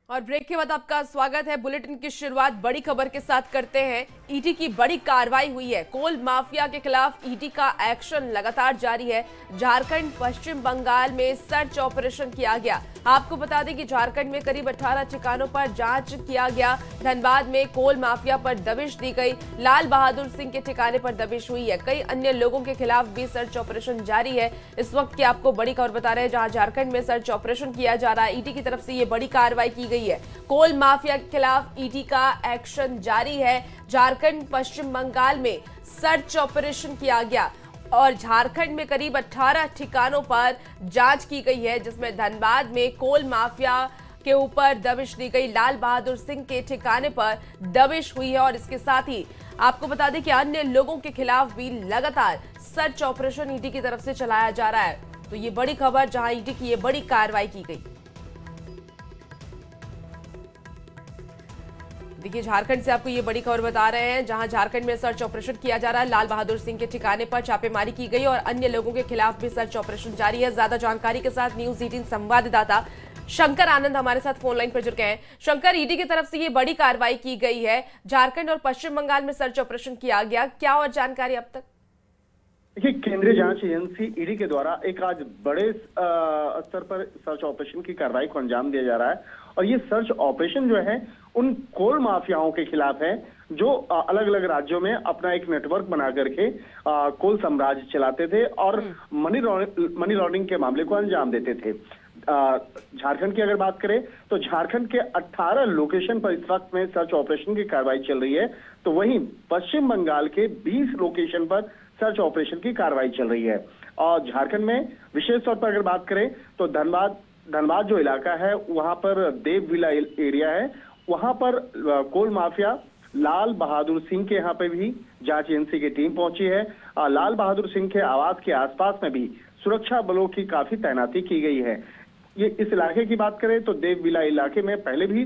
और ब्रेक के बाद आपका स्वागत है। बुलेटिन की शुरुआत बड़ी खबर के साथ करते हैं। ईडी की बड़ी कार्रवाई हुई है। कोल माफिया के खिलाफ ईडी का एक्शन लगातार जारी है। झारखंड पश्चिम बंगाल में सर्च ऑपरेशन किया गया। आपको बता दें कि झारखंड में करीब 18 ठिकानों पर जांच किया गया। धनबाद में कोल माफिया पर दबिश दी गई। लाल बहादुर सिंह के ठिकाने पर दबिश हुई है। कई अन्य लोगों के खिलाफ भी सर्च ऑपरेशन जारी है। इस वक्त की आपको बड़ी खबर बता रहे हैं, जहां झारखंड में सर्च ऑपरेशन किया जा रहा है। ईडी की तरफ से ये बड़ी कार्रवाई की गई है। कोल माफिया के खिलाफ ईडी का एक्शन जारी है। झारखंड पश्चिम बंगाल में सर्च ऑपरेशन किया गया और झारखंड में करीब 18 ठिकानों पर जांच की गई है, जिसमें धनबाद में कोल माफिया के ऊपर दबिश दी गई। लाल बहादुर सिंह के ठिकाने पर दबिश हुई है और इसके साथ ही आपको बता दें कि अन्य लोगों के खिलाफ भी लगातार सर्च ऑपरेशन ईडी की तरफ से चलाया जा रहा है। तो ये बड़ी खबर, जहां ईडी की ये बड़ी कार्रवाई की गई। देखिए, झारखंड से आपको ये बड़ी खबर बता रहे हैं, जहां झारखंड में सर्च ऑपरेशन किया जा रहा है। लाल बहादुर सिंह के ठिकाने पर छापेमारी की गई और अन्य लोगों के खिलाफ भी सर्च ऑपरेशन जारी है। ज्यादा जानकारी के साथ न्यूज 18 संवाददाता शंकर आनंद हमारे साथ फोन लाइन पर जुड़ गए हैं। शंकर, ईडी की तरफ से ये बड़ी कार्रवाई की गई है। झारखंड और पश्चिम बंगाल में सर्च ऑपरेशन किया गया, क्या और जानकारी अब तक? देखिए, केंद्रीय जांच एजेंसी ईडी के द्वारा एक आज बड़े स्तर पर सर्च ऑपरेशन की कार्रवाई को अंजाम दिया जा रहा है और ये सर्च ऑपरेशन जो है उन कोल माफियाओं के खिलाफ है जो अलग अलग राज्यों में अपना एक नेटवर्क बना करके कोल साम्राज्य चलाते थे और मनी लॉन्ड्रिंग के मामले को अंजाम देते थे। झारखंड की अगर बात करें तो झारखंड के 18 लोकेशन पर इस वक्त में सर्च ऑपरेशन की कार्रवाई चल रही है, तो वहीं पश्चिम बंगाल के 20 लोकेशन पर सर्च ऑपरेशन की कार्रवाई चल रही है। और झारखंड में विशेष तौर पर अगर बात करें तो धनबाद जो इलाका है वहां पर देवविला एरिया है, वहां पर कोल माफिया लाल बहादुर सिंह के यहाँ पे भी जांच एजेंसी की टीम पहुंची है। लाल बहादुर सिंह के आवास के आसपास में भी सुरक्षा बलों की काफी तैनाती की गई है। ये इस इलाके की बात करें तो देवविला इलाके में पहले भी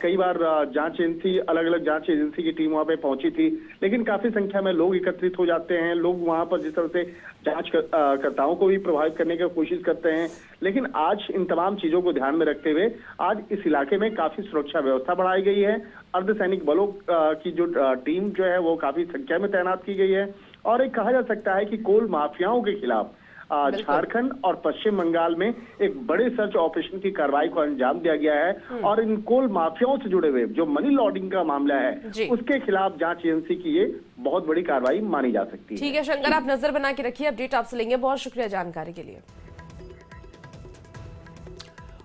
कई बार अलग अलग जांच एजेंसी की टीम वहां पे पहुंची थी, लेकिन काफी संख्या में लोग एकत्रित हो जाते हैं। लोग वहां पर जिस तरह से कर्ताओं को भी प्रभावित करने की कोशिश करते हैं, लेकिन आज इन तमाम चीजों को ध्यान में रखते हुए आज इस इलाके में काफी सुरक्षा व्यवस्था बढ़ाई गई है। अर्धसैनिक बलों की जो टीम जो है वो काफी संख्या में तैनात की गई है और एक कहा जा सकता है कि कोल माफियाओं के खिलाफ झारखंड और पश्चिम बंगाल में एक बड़े सर्च ऑपरेशन की कार्रवाई को अंजाम दिया गया है और इन कोल माफियाओं से जुड़े हुए जो मनी लॉन्ड्रिंग का मामला है उसके खिलाफ जांच एजेंसी की ये बहुत बड़ी कार्रवाई मानी जा सकती है। ठीक है शंकर, आप नजर बना के रखिए, अपडेट आपसे लेंगे। बहुत शुक्रिया जानकारी के लिए।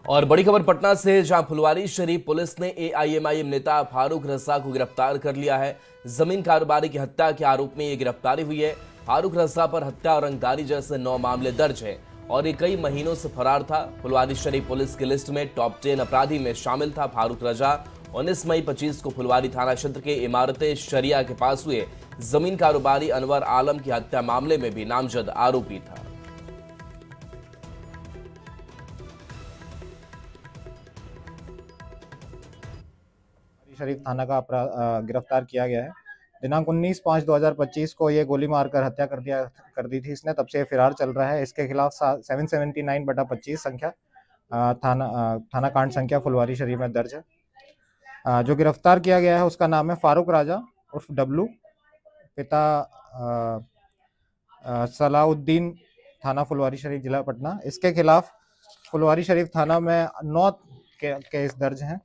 और बड़ी खबर पटना से, जहां फुलवारी शरीफ पुलिस ने एआईएमआईएम नेता फारूक रजा को गिरफ्तार कर लिया है। जमीन कारोबारी की हत्या के आरोप में यह गिरफ्तारी हुई है। फारूक रजा पर हत्या और रंगदारी जैसे 9 मामले दर्ज हैं और ये कई महीनों से फरार था। फुलवारी शरीफ पुलिस की लिस्ट में टॉप 10 अपराधी में शामिल था फारूक रजा। 19 मई 25 को फुलवारी थाना क्षेत्र के इमारते शरिया के पास हुए जमीन कारोबारी अनवर आलम की हत्या मामले में भी नामजद आरोपी था। शरीफ थाना का गिरफ्तार किया गया है। दिनांक 19/5/2025 को ये गोली मारकर हत्या कर दी थी इसने, तब से फरार चल रहा है। इसके खिलाफ 779/25 संख्या थाना कांड संख्या फुलवारी शरीफ में दर्ज है। जो गिरफ्तार किया गया है उसका नाम है फारूक राजा उर्फ डब्लू, पिता सलाउद्दीन, थाना फुलवारी शरीफ, जिला पटना। इसके खिलाफ फुलवारी शरीफ थाना में 9 केस दर्ज हैं।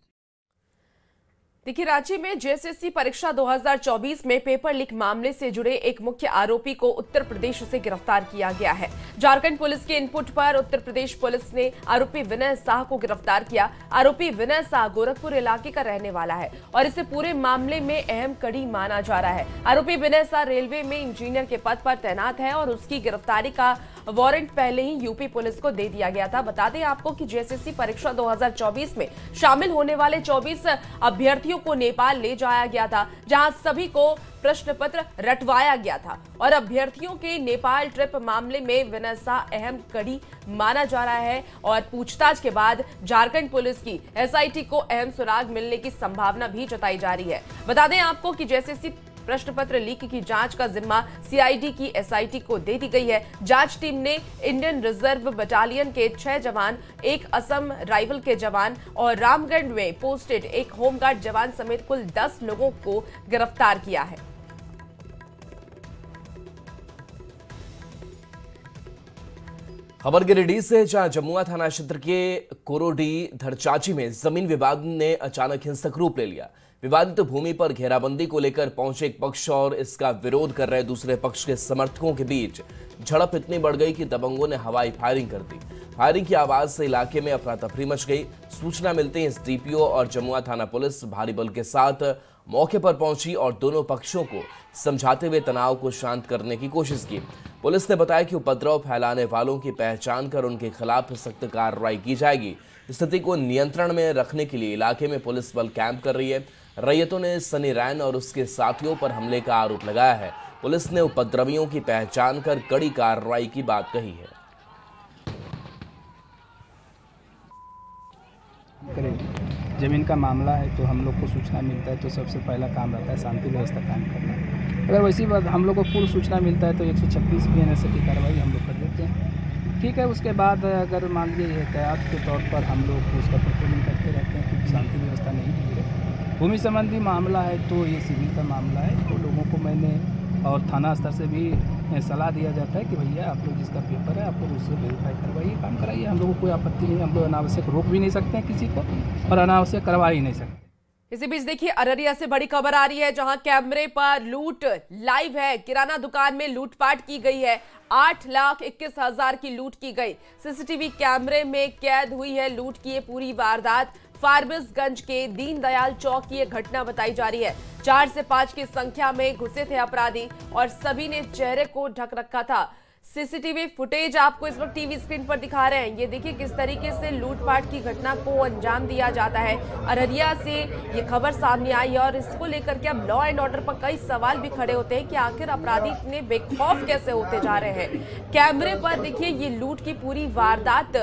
देखिए, रांची में जेएसएससी परीक्षा 2024 में पेपर लीक मामले से जुड़े एक मुख्य आरोपी को उत्तर प्रदेश से गिरफ्तार किया गया है। झारखंड पुलिस के इनपुट पर उत्तर प्रदेश पुलिस ने आरोपी विनय शाह को गिरफ्तार किया। आरोपी विनय शाह गोरखपुर इलाके का रहने वाला है और इसे पूरे मामले में अहम कड़ी माना जा रहा है। आरोपी विनय शाह रेलवे में इंजीनियर के पद पर तैनात है और उसकी गिरफ्तारी का वारंट पहले ही यूपी पुलिस को दे दिया गया था। बता दें आपको कि जेएसएससी परीक्षा 2024 में शामिल होने वाले 24 अभ्यर्थियों को नेपाल ले जाया गया था, जहां सभी को प्रश्न पत्र रटवाया गया था और अभ्यर्थियों के नेपाल ट्रिप मामले में विनय शाह अहम कड़ी माना जा रहा है और पूछताछ के बाद झारखंड पुलिस की एसआईटी को अहम सुराग मिलने की संभावना भी जताई जा रही है। बता दें आपको कि जेएसएससी प्रश्न पत्र लीक की जांच का जिम्मा सीआईडी की एसआईटी को दे दी गई है। जांच टीम ने इंडियन रिजर्व बटालियन के 6 जवान, एक असम राइफल के जवान और रामगढ़ में पोस्टेड एक होमगार्ड जवान समेत कुल 10 लोगों को गिरफ्तार किया है। खबर गिरिडीह से, जहां जमुआ थाना क्षेत्र के कोरोडी धरचाची में जमीन विवाद ने अचानक हिंसक रूप ले लिया। विवादित भूमि पर घेराबंदी को लेकर पहुंचे एक पक्ष और इसका विरोध कर रहे दूसरे पक्ष के समर्थकों के बीच झड़प इतनी बढ़ गई कि दबंगों ने हवाई फायरिंग कर दी। फायरिंग की आवाज से इलाके में अफरा तफरी मच गई। सूचना मिलते ही एसडीपीओ और जमुआ थाना पुलिस भारी बल के साथ मौके पर पहुंची और दोनों पक्षों को समझाते हुए तनाव को शांत करने की कोशिश की। पुलिस ने बताया कि उपद्रव फैलाने वालों की पहचान कर उनके खिलाफ सख्त कार्रवाई की जाएगी। स्थिति को नियंत्रण में रखने के लिए इलाके में पुलिस बल कैंप कर रही है। रैयतों ने सनी रैन और उसके साथियों पर हमले का आरोप लगाया है। पुलिस ने उपद्रवियों की पहचान कर कड़ी कार्रवाई की बात कही है। जमीन का मामला है तो हम लोग को सूचना मिलता है तो सबसे पहला काम रहता है शांति व्यवस्था कायम करना। अगर वैसी बात हम लोग को पूर्व सूचना मिलता है तो 126 बीएनएस की कार्रवाई हम लोग कर देते हैं। ठीक है, उसके बाद अगर मान लीजिए एहतियात के तौर पर हम लोग उसका पेट्रोलिंग करते रहते हैं कि शांति व्यवस्था नहीं बिगड़े। भूमि संबंधी मामला है तो ये सिविल का मामला है, तो लोगों को मैंने और थाना स्तर से भी सलाह दिया जाता है कि भैया आप लोग जिसका पेपर है आप लोग उससे वेरीफाई करवाइए, काम कराइए। हम लोगों को कोई आपत्ति नहीं, हम लोग अनावश्यक रोक भी नहीं सकते हैं किसी को और अनावश्यक करवा ही नहीं सकते। इसी बीच देखिए अररिया से बड़ी खबर आ रही है, जहां कैमरे पर लूट लाइव है। किराना दुकान में लूटपाट की गई है। 8,21,000 की लूट की गई। सीसीटीवी कैमरे में कैद हुई है लूट की ये पूरी वारदात। फारबिसगंज के दीनदयाल चौक की यह घटना बताई जा रही है। 4 से 5 की संख्या में घुसे थे अपराधी और सभी ने चेहरे को ढक रखा था। सीसीटीवी फुटेज आपको इस वक्त टीवी स्क्रीन पर दिखा रहे हैं। ये देखिए किस तरीके से लूटपाट की घटना को अंजाम दिया जाता है। अररिया से ये खबर सामने आई है और इसको लेकर के अब लॉ एंड ऑर्डर पर कई सवाल भी खड़े होते हैं कि आखिर अपराधी इतने बेखौफ कैसे होते जा रहे हैं। कैमरे पर देखिए ये लूट की पूरी वारदात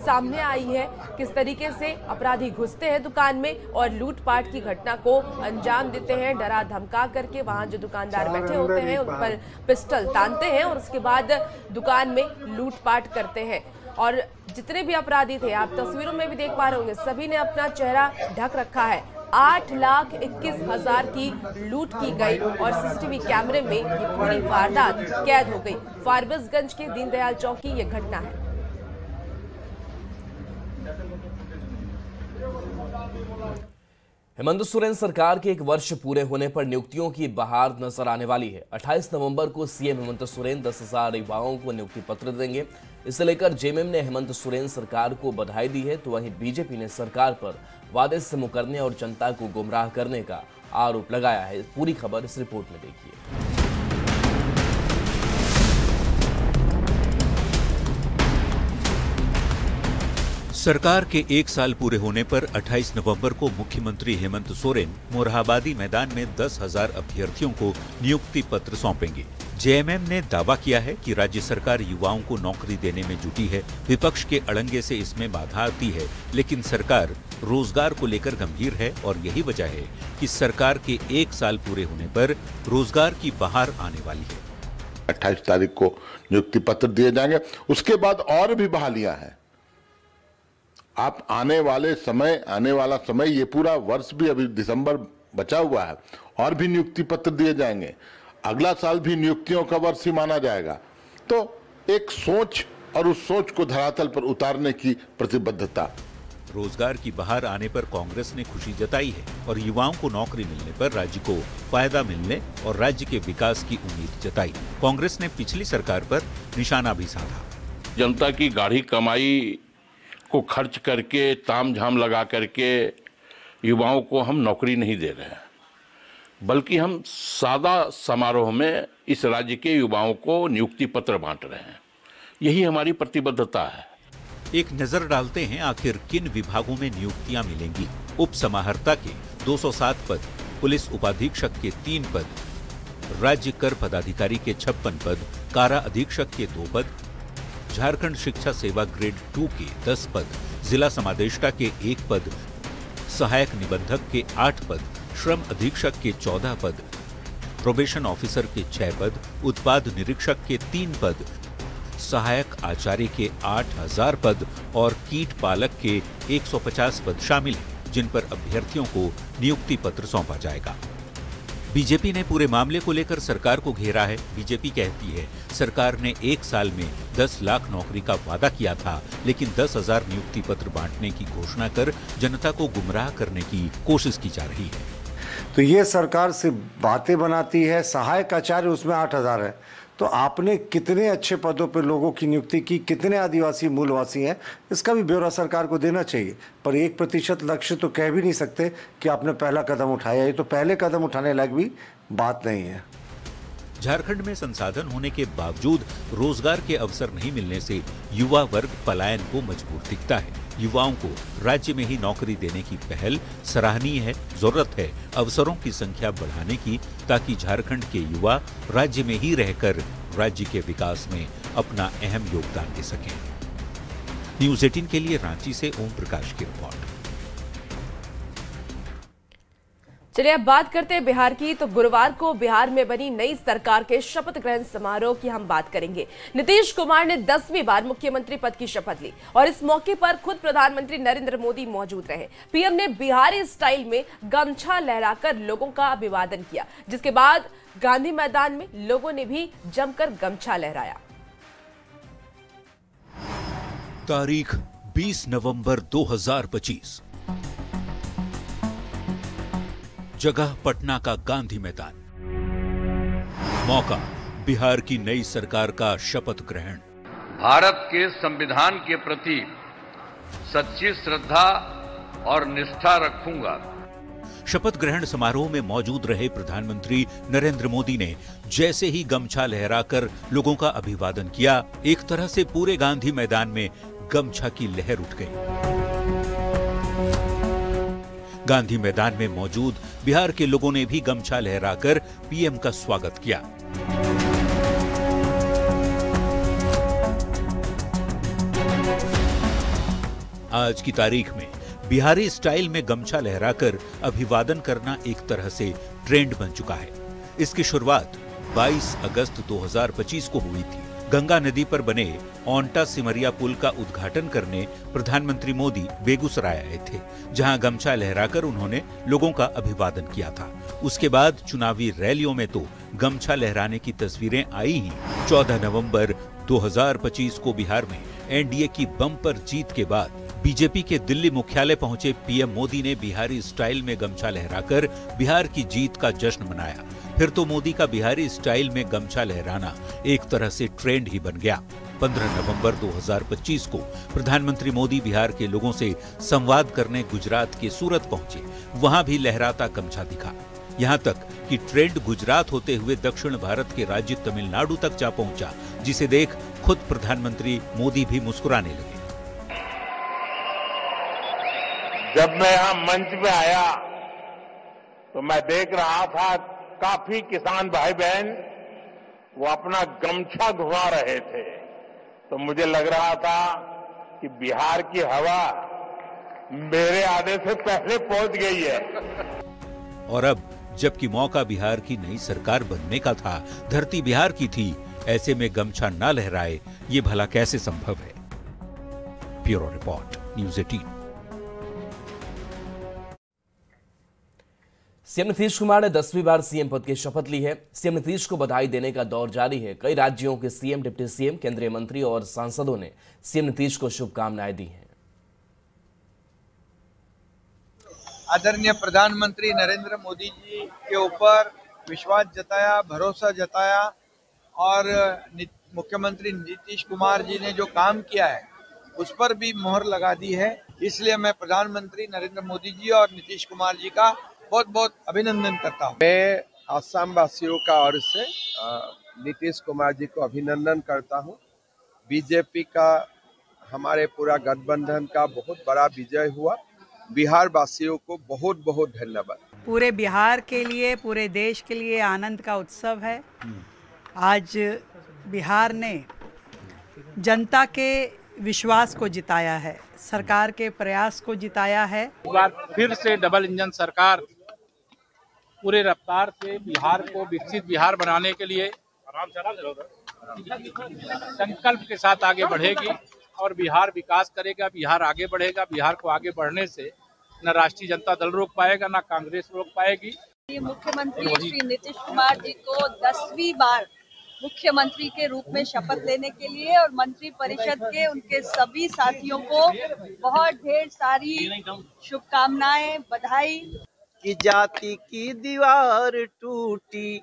सामने आई है। किस तरीके से अपराधी घुसते हैं दुकान में और लूटपाट की घटना को अंजाम देते हैं। डरा धमका करके वहां जो दुकानदार बैठे होते हैं उन पर पिस्टल तानते हैं और उसके बाद दुकान में लूटपाट करते हैं। और जितने भी अपराधी थे आप तस्वीरों में भी देख पा रहे होंगे, सभी ने अपना चेहरा ढक रखा है। 8,21,000 की लूट की गई और सीसीटीवी कैमरे में ये पूरी वारदात कैद हो गई। फारबिसगंज के दीनदयाल चौक की ये घटना है। हेमंत सोरेन सरकार के 1 वर्ष पूरे होने पर नियुक्तियों की बहार नजर आने वाली है। 28 नवंबर को सीएम हेमंत सोरेन 10,000 युवाओं को नियुक्ति पत्र देंगे। इसे लेकर जेएमएम ने हेमंत सोरेन सरकार को बधाई दी है, तो वहीं बीजेपी ने सरकार पर वादे से मुकरने और जनता को गुमराह करने का आरोप लगाया है। पूरी खबर इस रिपोर्ट में देखिए। सरकार के 1 साल पूरे होने पर 28 नवंबर को मुख्यमंत्री हेमंत सोरेन मोरहाबादी मैदान में 10,000 अभ्यर्थियों को नियुक्ति पत्र सौंपेंगे। जेएमएम ने दावा किया है कि राज्य सरकार युवाओं को नौकरी देने में जुटी है। विपक्ष के अड़ंगे से इसमें बाधा आती है, लेकिन सरकार रोजगार को लेकर गंभीर है और यही वजह है कि सरकार के 1 साल पूरे होने पर रोजगार की बहार आने वाली है। 28 तारीख को नियुक्ति पत्र दिए जाएंगे। उसके बाद और भी बहालियां हैं। आप आने वाला समय ये पूरा वर्ष भी अभी दिसंबर बचा हुआ है, और भी नियुक्ति पत्र दिए जाएंगे। अगला साल भी नियुक्तियों का वर्ष ही माना जाएगा। तो एक सोच और उस सोच को धरातल पर उतारने की प्रतिबद्धता। रोजगार की बहार आने पर कांग्रेस ने खुशी जताई है और युवाओं को नौकरी मिलने पर राज्य को फायदा मिलने और राज्य के विकास की उम्मीद जताई। कांग्रेस ने पिछली सरकार पर निशाना भी साधा। जनता की गाढ़ी कमाई को खर्च करके, तामझाम लगा करके युवाओं को हम नौकरी नहीं दे रहे हैं, बल्कि हम सादा समारोह में इस राज्य के युवाओं को नियुक्ति पत्र बांट रहे हैं। यही हमारी प्रतिबद्धता है। एक नजर डालते हैं आखिर किन विभागों में नियुक्तियां मिलेंगी। उप समाहर्ता के 207 पद, पुलिस उपाधीक्षक के 3 पद, राज्य कर पदाधिकारी के 56 पद, कारा अधीक्षक के 2 पद, झारखंड शिक्षा सेवा ग्रेड 2 के 10 पद, जिला समादेष्टा के 1 पद, सहायक निबंधक के 8 पद, श्रम अधीक्षक के 14 पद, प्रोबेशन ऑफिसर के 6 पद, उत्पाद निरीक्षक के 3 पद, सहायक आचार्य के 8000 पद और कीट पालक के 150 पद शामिल हैं, जिन पर अभ्यर्थियों को नियुक्ति पत्र सौंपा जाएगा। बीजेपी ने पूरे मामले को लेकर सरकार को घेरा है। बीजेपी कहती है सरकार ने 1 साल में 10 लाख नौकरी का वादा किया था, लेकिन 10,000 नियुक्ति पत्र बांटने की घोषणा कर जनता को गुमराह करने की कोशिश की जा रही है। तो ये सरकार सिर्फ बातें बनाती है। सहायक आचार्य उसमें 8,000 है, तो आपने कितने अच्छे पदों पर लोगों की नियुक्ति की, कितने आदिवासी मूलवासी हैं, इसका भी ब्यौरा सरकार को देना चाहिए। पर 1% लक्ष्य तो कह भी नहीं सकते कि आपने पहला कदम उठाया। ये तो पहले कदम उठाने लायक भी बात नहीं है। झारखंड में संसाधन होने के बावजूद रोजगार के अवसर नहीं मिलने से युवा वर्ग पलायन को मजबूर दिखता है। युवाओं को राज्य में ही नौकरी देने की पहल सराहनीय है। जरूरत है अवसरों की संख्या बढ़ाने की, ताकि झारखंड के युवा राज्य में ही रहकर राज्य के विकास में अपना अहम योगदान दे सकें। न्यूज़ 18 के लिए रांची से ओम प्रकाश की रिपोर्ट। चलिए अब बात करते हैं बिहार की। तो गुरुवार को बिहार में बनी नई सरकार के शपथ ग्रहण समारोह की हम बात करेंगे। नीतीश कुमार ने 10वीं बार मुख्यमंत्री पद की शपथ ली और इस मौके पर खुद प्रधानमंत्री नरेंद्र मोदी मौजूद रहे। पीएम ने बिहारी स्टाइल में गमछा लहराकर लोगों का अभिवादन किया, जिसके बाद गांधी मैदान में लोगों ने भी जमकर गमछा लहराया। तारीख 20 नवंबर 2025, जगह पटना का गांधी मैदान, मौका बिहार की नई सरकार का शपथ ग्रहण। भारत के संविधान के प्रति सच्ची श्रद्धा और निष्ठा रखूंगा। शपथ ग्रहण समारोह में मौजूद रहे प्रधानमंत्री नरेंद्र मोदी ने जैसे ही गमछा लहराकर लोगों का अभिवादन किया, एक तरह से पूरे गांधी मैदान में गमछा की लहर उठ गई। गांधी मैदान में मौजूद बिहार के लोगों ने भी गमछा लहराकर पीएम का स्वागत किया। आज की तारीख में बिहारी स्टाइल में गमछा लहराकर अभिवादन करना एक तरह से ट्रेंड बन चुका है। इसकी शुरुआत 22 अगस्त 2025 को हुई थी। गंगा नदी पर बने ओंटा सिमरिया पुल का उद्घाटन करने प्रधानमंत्री मोदी बेगूसराय आए थे, जहां गमछा लहराकर उन्होंने लोगों का अभिवादन किया था। उसके बाद चुनावी रैलियों में तो गमछा लहराने की तस्वीरें आई ही। 14 नवंबर 2025 को बिहार में एनडीए की बम्पर जीत के बाद बीजेपी के दिल्ली मुख्यालय पहुंचे पीएम मोदी ने बिहारी स्टाइल में गमछा लहराकर बिहार की जीत का जश्न मनाया। फिर तो मोदी का बिहारी स्टाइल में गमछा लहराना एक तरह से ट्रेंड ही बन गया। 15 नवंबर 2025 को प्रधानमंत्री मोदी बिहार के लोगों से संवाद करने गुजरात के सूरत पहुंचे। वहां भी लहराता गमछा दिखा। यहां तक कि ट्रेंड गुजरात होते हुए दक्षिण भारत के राज्य तमिलनाडु तक जा पहुंचा, जिसे देख खुद प्रधानमंत्री मोदी भी मुस्कुराने लगे। जब मैं यहां मंच पे आया तो मैं देख रहा था काफी किसान भाई बहन वो अपना गमछा घुमा रहे थे, तो मुझे लग रहा था कि बिहार की हवा मेरे आने से पहले पहुंच गई है। और अब जबकि मौका बिहार की नई सरकार बनने का था, धरती बिहार की थी, ऐसे में गमछा न लहराए ये भला कैसे संभव है? Bureau report, news 18। CM Nitish Kumar ने 10वीं बार सीएम पद की शपथ ली है। सीएम नीतीश को बधाई देने का दौर जारी है। कई राज्यों के सीएम, डिप्टी सीएम, केंद्रीय मंत्री और सांसदों ने सीएम नीतीश को शुभकामनाएं दी हैं। आदरणीय प्रधानमंत्री नरेंद्र मोदी जी के ऊपर विश्वास जताया, भरोसा जताया और मुख्यमंत्री नीतीश कुमार जी ने जो काम किया है उस पर भी मोहर लगा दी है। इसलिए मैं प्रधानमंत्री नरेंद्र मोदी जी और नीतीश कुमार जी का बहुत बहुत अभिनंदन करता हूँ। मैं आसाम वासियों का ओर से नीतीश कुमार जी को अभिनंदन करता हूँ। बीजेपी का, हमारे पूरा गठबंधन का बहुत बड़ा विजय हुआ। बिहार वासियों को बहुत बहुत धन्यवाद। पूरे बिहार के लिए, पूरे देश के लिए आनंद का उत्सव है। आज बिहार ने जनता के विश्वास को जिताया है, सरकार के प्रयास को जिताया है। एक बार फिर से डबल इंजन सरकार पूरे रफ्तार से बिहार को विकसित बिहार बनाने के लिए संकल्प के साथ आगे बढ़ेगी और बिहार विकास करेगा, बिहार आगे बढ़ेगा। बिहार को आगे बढ़ने से न राष्ट्रीय जनता दल रोक पाएगा, न कांग्रेस रोक पाएगी। मुख्यमंत्री श्री नीतीश कुमार जी को 10वीं बार मुख्यमंत्री के रूप में शपथ लेने के लिए और मंत्री परिषद के उनके सभी साथियों को बहुत ढेर सारी शुभकामनाएं, बधाई। कि जाति की दीवार टूटी,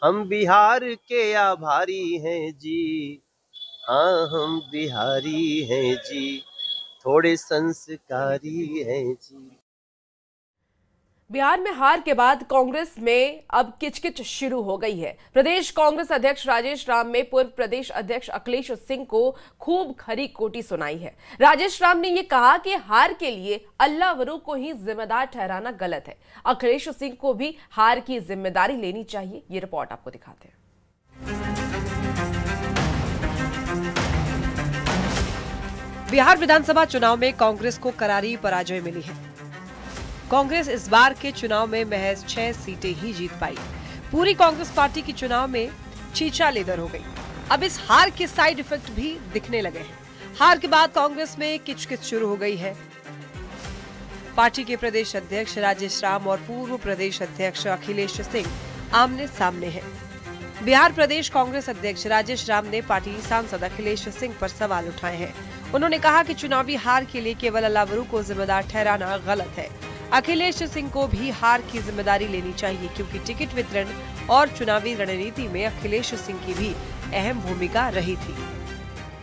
हम बिहार के आभारी हैं जी, हाँ हम बिहारी हैं जी, थोड़े संस्कारी हैं जी। बिहार में हार के बाद कांग्रेस में अब किचकिच शुरू हो गई है। प्रदेश कांग्रेस अध्यक्ष राजेश राम ने पूर्व प्रदेश अध्यक्ष अखिलेश सिंह को खूब खरी खोटी सुनाई है। राजेश राम ने यह कहा कि हार के लिए अल्लाह वरू को ही जिम्मेदार ठहराना गलत है। अखिलेश सिंह को भी हार की जिम्मेदारी लेनी चाहिए। ये रिपोर्ट आपको दिखाते हैं। बिहार विधानसभा चुनाव में कांग्रेस को करारी पराजय मिली है। कांग्रेस इस बार के चुनाव में महज 6 सीटें ही जीत पाई। पूरी कांग्रेस पार्टी की चुनाव में चीचा लेदर हो गई। अब इस हार के साइड इफेक्ट भी दिखने लगे हैं। हार के बाद कांग्रेस में किचकिच शुरू हो गई है। पार्टी के प्रदेश अध्यक्ष राजेश राम और पूर्व प्रदेश अध्यक्ष अखिलेश सिंह आमने सामने हैं। बिहार प्रदेश कांग्रेस अध्यक्ष राजेश राम ने पार्टी सांसद अखिलेश सिंह पर सवाल उठाए हैं। उन्होंने कहा कि चुनावी हार के लिए केवल अल्लाह वरू को जिम्मेदार ठहराना गलत है। अखिलेश सिंह को भी हार की जिम्मेदारी लेनी चाहिए, क्योंकि टिकट वितरण और चुनावी रणनीति में अखिलेश सिंह की भी अहम भूमिका रही थी।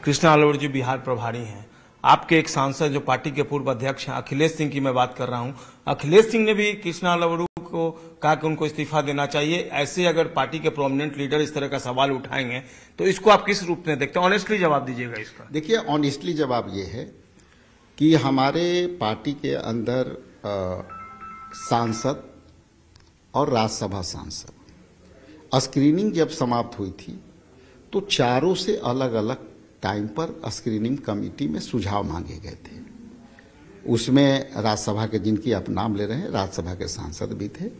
कृष्णा अल्लूरी जी बिहार प्रभारी हैं। आपके एक सांसद जो पार्टी के पूर्व अध्यक्ष हैं अखिलेश सिंह की मैं बात कर रहा हूं। अखिलेश सिंह ने भी कृष्णा अल्लूरी को कहा कि उनको इस्तीफा देना चाहिए। ऐसे अगर पार्टी के प्रोमिनेंट लीडर इस तरह का सवाल उठाएंगे तो इसको आप किस रूप में देखते हैं? ऑनेस्टली जवाब दीजिएगा इसका। देखिए, ऑनेस्टली जवाब ये है कि हमारे पार्टी के अंदर सांसद और राज्यसभा सांसद स्क्रीनिंग जब समाप्त हुई थी तो चारों से अलग अलग टाइम पर स्क्रीनिंग कमेटी में सुझाव मांगे गए थे। उसमें राज्यसभा के जिनकी आप नाम ले रहे हैं राज्यसभा के सांसद भी थे।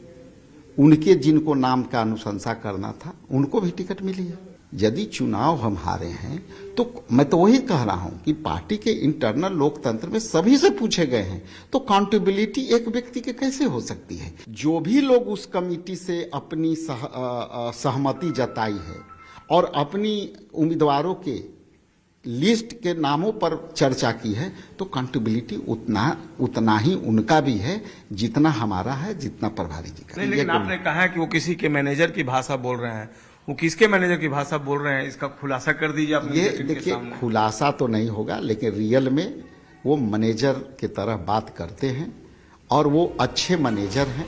उनके जिनको नाम का अनुशंसा करना था उनको भी टिकट मिली है। यदि चुनाव हम हारे हैं तो मैं तो वही कह रहा हूं कि पार्टी के इंटरनल लोकतंत्र में सभी से पूछे गए हैं, तो काउंटेबिलिटी एक व्यक्ति के कैसे हो सकती है? जो भी लोग उस कमेटी से अपनी सहमति जताई है और अपनी उम्मीदवारों के लिस्ट के नामों पर चर्चा की है, तो काउंटेबिलिटी उतना ही उनका भी है जितना हमारा है, जितना प्रभारी जी का। लेकिन आपने कहा कि वो किसी के मैनेजर की भाषा बोल रहे हैं। वो किसके मैनेजर की भाषा बोल रहे हैं, इसका खुलासा कर दीजिए आप। ये देखिए, खुलासा तो नहीं होगा, लेकिन रियल में वो मैनेजर की तरह बात करते हैं और वो अच्छे मैनेजर हैं।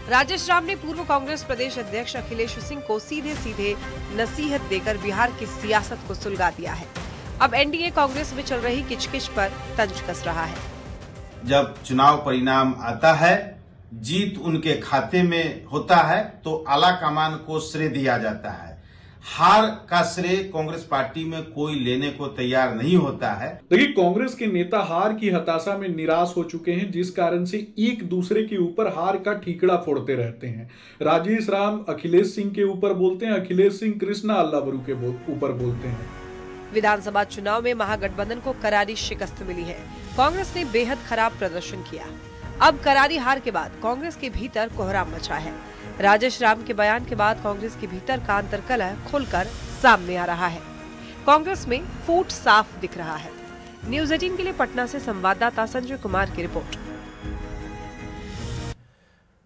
राजेश राम ने पूर्व कांग्रेस प्रदेश अध्यक्ष अखिलेश सिंह को सीधे सीधे नसीहत देकर बिहार की सियासत को सुलगा दिया है। अब एनडीए कांग्रेस में चल रही किचकिच पर तंज कस रहा है। जब चुनाव परिणाम आता है, जीत उनके खाते में होता है तो आला कमान को श्रेय दिया जाता है। हार का श्रेय कांग्रेस पार्टी में कोई लेने को तैयार नहीं होता है। देखिए, कांग्रेस के नेता हार की हताशा में निराश हो चुके हैं, जिस कारण से एक दूसरे के ऊपर हार का ठीकड़ा फोड़ते रहते हैं। राजेश राम अखिलेश सिंह के ऊपर बोलते हैं, अखिलेश सिंह कृष्णा अल्लावरू के ऊपर बोलते हैं। विधानसभा चुनाव में महागठबंधन को करारी शिकस्त मिली है। कांग्रेस ने बेहद खराब प्रदर्शन किया। अब करारी हार के बाद कांग्रेस के भीतर कोहराम मचा है। राजेश राम के बयान के बाद कांग्रेस के भीतर का अंतर्कलह खुलकर सामने आ रहा है। कांग्रेस में फूट साफ दिख रहा है। न्यूज़ 18 के लिए पटना से संवाददाता संजय कुमार की रिपोर्ट।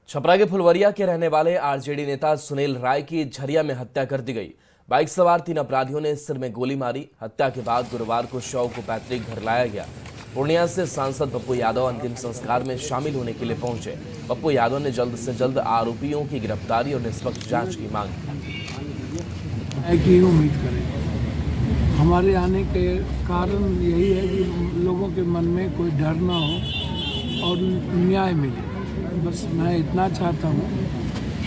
छपरा के फुलवरिया के रहने वाले आरजेडी नेता सुनील राय की झरिया में हत्या कर दी गई। बाइक सवार 3 अपराधियों ने सिर में गोली मारी। हत्या के बाद गुरुवार को शव को पैतृक घर लाया गया। पूर्णिया से सांसद पप्पू यादव अंतिम संस्कार में शामिल होने के लिए पहुंचे। पप्पू यादव ने जल्द से जल्द आरोपियों की गिरफ्तारी और निष्पक्ष जांच की मांग की। उम्मीद करें हमारे आने के कारण यही है कि लोगों के मन में कोई डर ना हो और न्याय मिले। बस मैं इतना चाहता हूँ।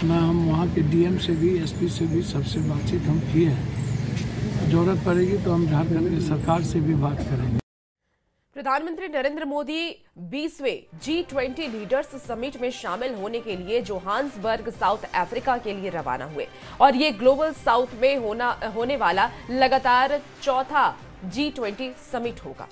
ना हम वहाँ के डीएम से भी, एसपी से भी सबसे बातचीत हम किए हैं। जरूरत पड़ेगी तो हम झारखंड की सरकार से भी बात करेंगे। प्रधानमंत्री नरेंद्र मोदी 20वें G20 लीडर्स समिट में शामिल होने के लिए जोहान्सबर्ग साउथ अफ्रीका के लिए रवाना हुए और ये ग्लोबल साउथ में होने वाला लगातार चौथा G20 समिट होगा।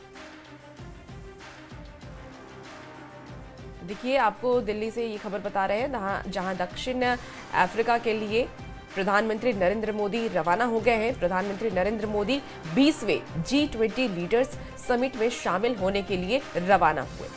देखिए, आपको दिल्ली से ये खबर बता रहे हैं जहां दक्षिण अफ्रीका के लिए प्रधानमंत्री नरेंद्र मोदी रवाना हो गए हैं। प्रधानमंत्री नरेंद्र मोदी 20वें G20 लीडर्स समिट में शामिल होने के लिए रवाना हुए।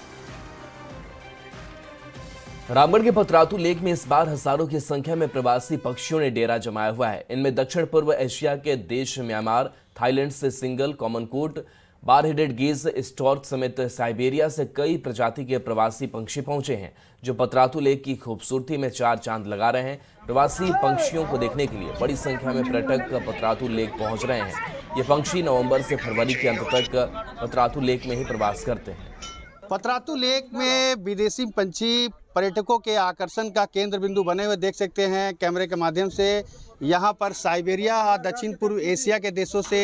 रामगढ़ के पतरातू लेक में इस बार हजारों की संख्या में प्रवासी पक्षियों ने डेरा जमाया हुआ है। इनमें दक्षिण पूर्व एशिया के देश म्यांमार, थाईलैंड से सिंगल, common coot, bar headed goose, stork समेत साइबेरिया से कई प्रजाति के प्रवासी पंछी पहुंचे हैं, जो पतरातू लेक की खूबसूरती में चार चांद लगा रहे हैं। प्रवासी पंछियों को देखने के लिए बड़ी संख्या में पर्यटक पतरातू लेक पहुंच रहे हैं। ये पंछी नवंबर से फरवरी के अंत तक पतरातू लेक में ही प्रवास करते हैं। पतरातू लेक में विदेशी पंछी पर्यटकों के आकर्षण का केंद्र बिंदु बने हुए देख सकते हैं कैमरे के माध्यम से। यहाँ पर साइबेरिया और दक्षिण पूर्व एशिया के देशों से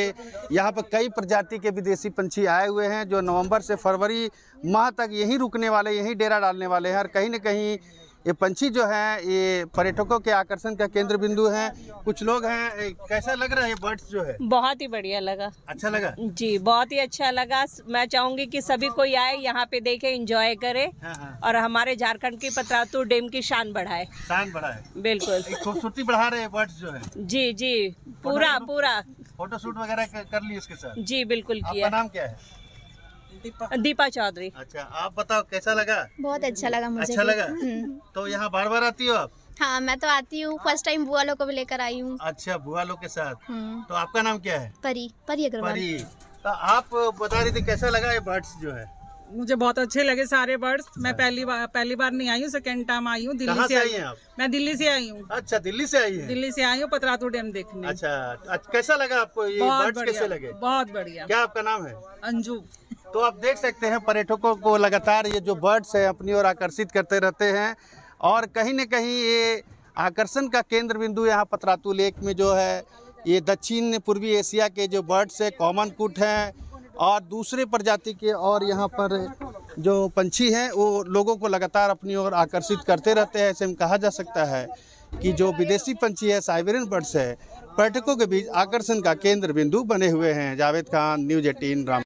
यहाँ पर कई प्रजाति के विदेशी पंछी आए हुए हैं, जो नवंबर से फरवरी माह तक यहीं रुकने वाले, यहीं डेरा डालने वाले हैं। और कहीं न कहीं ये पंछी जो हैं ये पर्यटकों के आकर्षण का केंद्र बिंदु हैं। कुछ लोग हैं, कैसा लग रहा है ये बर्ड्स जो है? बहुत ही बढ़िया लगा। अच्छा लगा जी, बहुत ही अच्छा लगा। मैं चाहूंगी कि सभी कोई आए, यहाँ पे देखे, एंजॉय करे। हाँ। और हमारे झारखंड की पतरातू डैम की शान बढ़ाए। शान बढ़ाए, बिल्कुल। खूबसूरती बढ़ा रहे हैं बर्ड्स जो है। जी जी, पूरा फोटोशूट वगैरह कर लिए इसके साथ? जी बिल्कुल किया। आपका नाम क्या है? दीपा चौधरी। अच्छा, आप बताओ कैसा लगा? बहुत अच्छा लगा मुझे। अच्छा लगा? तो यहाँ बार बार आती हो आप? हाँ, मैं तो आती हूँ। फर्स्ट टाइम बुआ लोग को भी लेकर आई हूँ। अच्छा, बुआ लोग के साथ। तो आपका नाम क्या है? परी अग्रवाल। परी। तो आप बता रही थी कैसा लगा ये बर्ड्स जो है? मुझे बहुत अच्छे लगे सारे बर्ड्स। मैं पहली बार नहीं आई हूँ, सेकेंड टाइम आई हूँ। दिल्ली से आई हूँ। मैं दिल्ली से आई हूँ। अच्छा, दिल्ली से आई है? दिल्ली से आई हूँ पतरातू डैम देखने। अच्छा, कैसा लगा आपको ये बर्ड्स? कैसे लगे? बहुत बढ़िया। क्या आपका नाम है? अंजू। तो आप देख सकते हैं पर्यटकों को लगातार ये जो बर्ड्स है अपनी ओर आकर्षित करते रहते हैं और कहीं न कहीं ये आकर्षण का केंद्र बिंदु यहाँ पतरातू लेक में जो है ये दक्षिण पूर्वी एशिया के जो बर्ड्स है, कॉमन कुट हैं और दूसरे प्रजाति के और यहाँ पर जो पंछी हैं वो लोगों को लगातार अपनी ओर आकर्षित करते रहते हैं। ऐसे में कहा जा सकता है कि जो विदेशी पंछी है, साइबेरियन बर्ड्स है, पर्यटकों के बीच आकर्षण का केंद्र बिंदु बने हुए हैं। जावेद खान, न्यूज़ 18 राम।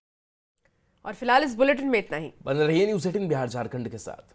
और फिलहाल इस बुलेटिन में इतना ही। बने रहिए न्यूज़ 18 बिहार झारखंड के साथ।